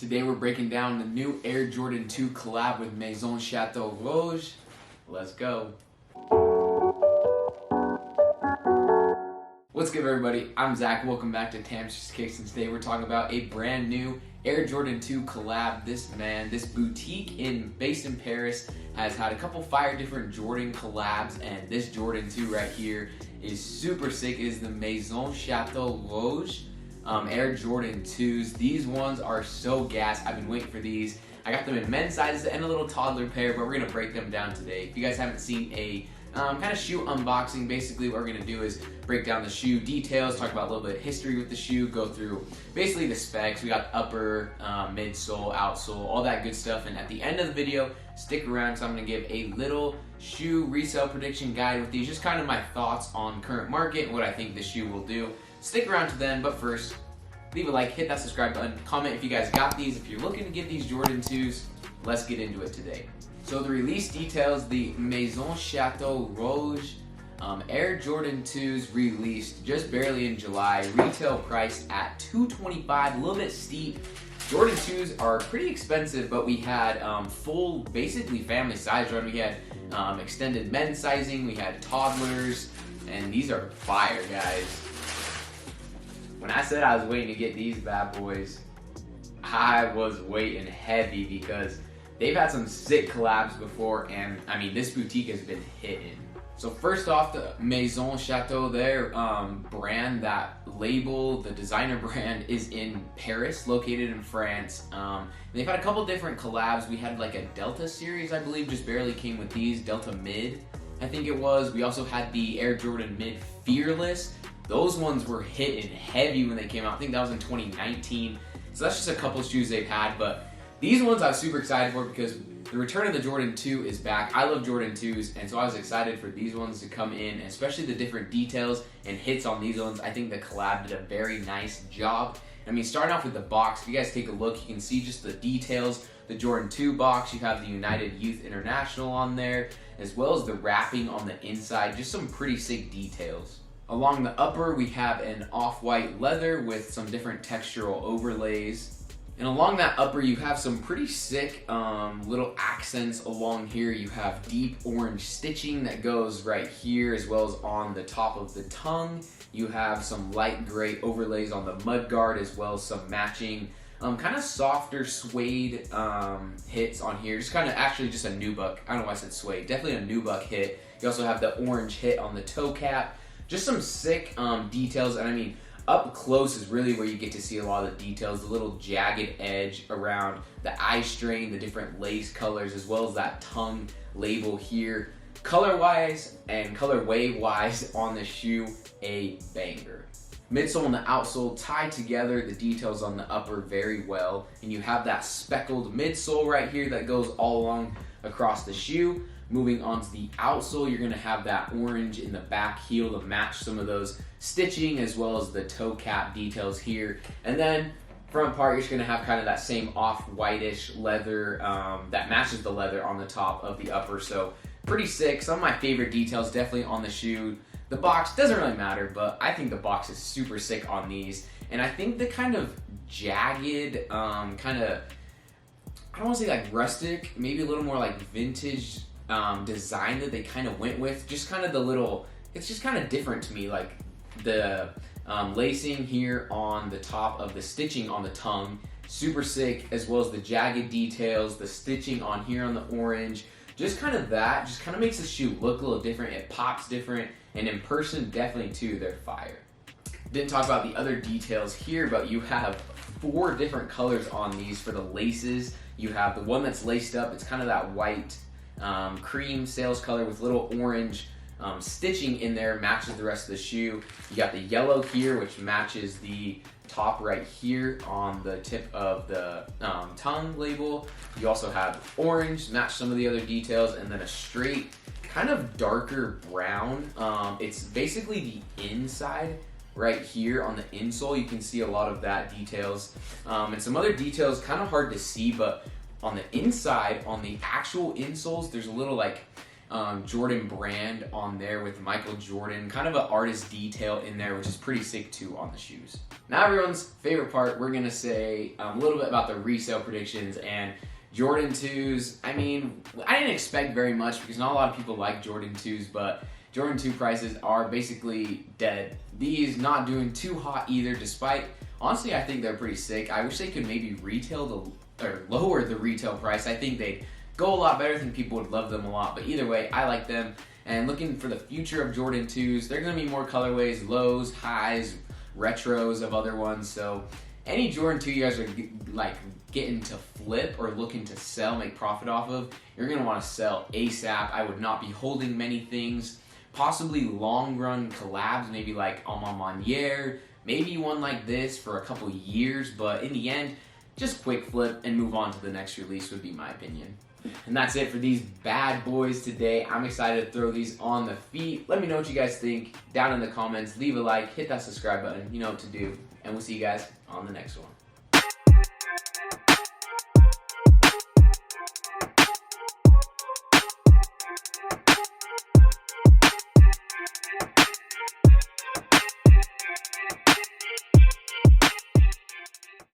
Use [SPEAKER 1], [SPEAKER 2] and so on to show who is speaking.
[SPEAKER 1] Today we're breaking down the new Air Jordan 2 collab with Maison Chateau Rouge. Let's go. What's good, everybody? I'm Zach. Welcome back to Tamsters Kicks, and today we're talking about a brand new Air Jordan 2 collab. This boutique based in Paris has had a couple fire different Jordan collabs, and this Jordan 2 right here is super sick. It is the Maison Chateau Rouge Air Jordan 2s. These ones are so gas. I've been waiting for these. I got them in men's sizes and a little toddler pair, but we're gonna break them down today. If you guys haven't seen a kind of shoe unboxing, basically what we're gonna do is break down the shoe details, talk about a little bit of history with the shoe, go through basically the specs. We got the upper, midsole, outsole, all that good stuff. And at the end of the video, stick around because I'm gonna give a little shoe resale prediction guide with these, just kind of my thoughts on current market and what I think the shoe will do. Stick around to then, but first, leave a like, hit that subscribe button, comment if you guys got these. If you're looking to get these Jordan 2s, let's get into it today. So the release details, the Maison Chateau Rouge Air Jordan 2s released just barely in July, retail priced at $225, a little bit steep. Jordan 2s are pretty expensive, but we had full, basically family size run. We had extended men's sizing, we had toddlers, and these are fire, guys. When I said I was waiting to get these bad boys, I was waiting heavy because they've had some sick collabs before, and I mean, this boutique has been hitting. So first off, the Maison Chateau, their brand, that label, the designer brand, is in Paris, located in France. They've had a couple different collabs. We had like a Delta series, I believe, just barely came with these, Delta Mid, I think it was. We also had the Air Jordan Mid Fearless. Those ones were hitting heavy when they came out. I think that was in 2019. So that's just a couple shoes they've had, but these ones I was super excited for because the return of the Jordan 2 is back. I love Jordan 2s, and so I was excited for these ones to come in, especially the different details and hits on these ones. I think the collab did a very nice job. I mean, starting off with the box, if you guys take a look, you can see just the details. The Jordan 2 box, you have the United Youth International on there, as well as the wrapping on the inside, just some pretty sick details. Along the upper, we have an off-white leather with some different textural overlays. And along that upper, you have some pretty sick little accents along here. You have deep orange stitching that goes right here, as well as on the top of the tongue. You have some light gray overlays on the mudguard, as well as some matching kind of softer suede hits on here. Just kind of actually just a nubuck. I don't know why I said suede. Definitely a nubuck hit. You also have the orange hit on the toe cap. Just some sick details, and I mean, up close is really where you get to see a lot of the details, the little jagged edge around the eye strain, the different lace colors, as well as that tongue label here. Color-wise and colorway-wise on the shoe, a banger. Midsole and the outsole tie together the details on the upper very well, and you have that speckled midsole right here that goes all along across the shoe. Moving on to the outsole, you're gonna have that orange in the back heel to match some of those stitching, as well as the toe cap details here. And then front part, you're just gonna have kind of that same off-whitish leather that matches the leather on the top of the upper. So pretty sick. Some of my favorite details definitely on the shoe. The box doesn't really matter, but I think the box is super sick on these. And I think the kind of jagged, kind of, I don't wanna say like rustic, maybe a little more like vintage design that they kind of went with, just kind of the little, it's just kind of different to me, like the lacing here on the top of the stitching on the tongue, super sick, as well as the jagged details, the stitching on here on the orange, just kind of that, just kind of makes the shoe look a little different, it pops different, and in person, definitely too, they're fire. Didn't talk about the other details here, but you have 4 different colors on these for the laces. You have the one that's laced up, it's kind of that white cream sales color with little orange stitching in there, matches the rest of the shoe. You got the yellow here, which matches the top right here on the tip of the tongue label. You also have orange, match some of the other details, and then a straight kind of darker brown. It's basically the inside right here on the insole. You can see a lot of that details, and some other details kind of hard to see, but on the inside, on the actual insoles, there's a little like, Jordan brand on there with Michael Jordan, kind of an artist detail in there, which is pretty sick too on the shoes. Now everyone's favorite part, we're gonna say a little bit about the resale predictions and Jordan 2s. I mean, I didn't expect very much because not a lot of people like Jordan 2s, but Jordan 2 prices are basically dead. These not doing too hot either, despite, honestly, I think they're pretty sick. I wish they could maybe lower the retail price. I think they'd go a lot better. I think people would love them a lot, but either way, I like them. And looking for the future of Jordan 2s, they're gonna be more colorways, lows, highs, retros of other ones. So any Jordan 2 you guys are like getting to flip or looking to sell, make profit off of, you're gonna wanna sell ASAP. I would not be holding many things. Possibly long run collabs, maybe like Alma Maniere, maybe one like this for a couple years, but in the end, just quick flip and move on to the next release would be my opinion. And that's it for these bad boys today. I'm excited to throw these on the feet. Let me know what you guys think down in the comments. Leave a like, hit that subscribe button. You know what to do. And we'll see you guys on the next one.